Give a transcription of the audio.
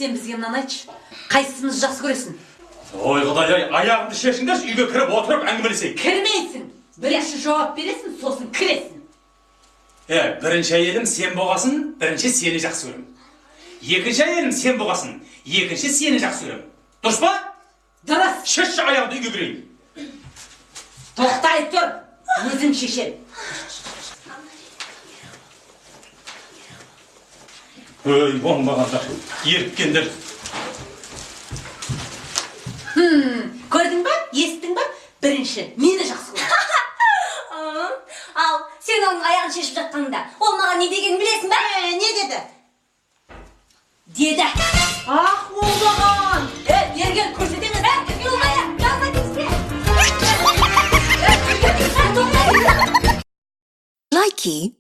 Сен бізге мынаны айтшы. Қайсымыз жақсы көресің? Ой құдай-ай, аяғымды шешіңдерші, үйге кіріп отырып әңгімелесейік. Кірмейсің. Бірінші жауап бересің, сосын кіресің. Бірінші әйелім сен болғасын, бірінші сені жақсы көрем. Екінші әйелім сен болғасын, екінші сені жақсы көрем. Дұрыс па? Дұрыс. Шешші аяғымды үйге кірейін. Тоқтай тұр. Өзім шешем. Өй, оңбағандар, еріккендер. Көрдің ба? Естің ба? Бірінші мені жақсы көрем. Ал, сен оның аяғын шешіп жатқанда, ол маған не дегенін білесің бе? Не деді? Деді. Ах, оңбаған. Ерген көрсетеміз. Болмайды, жазға дейсің. Likey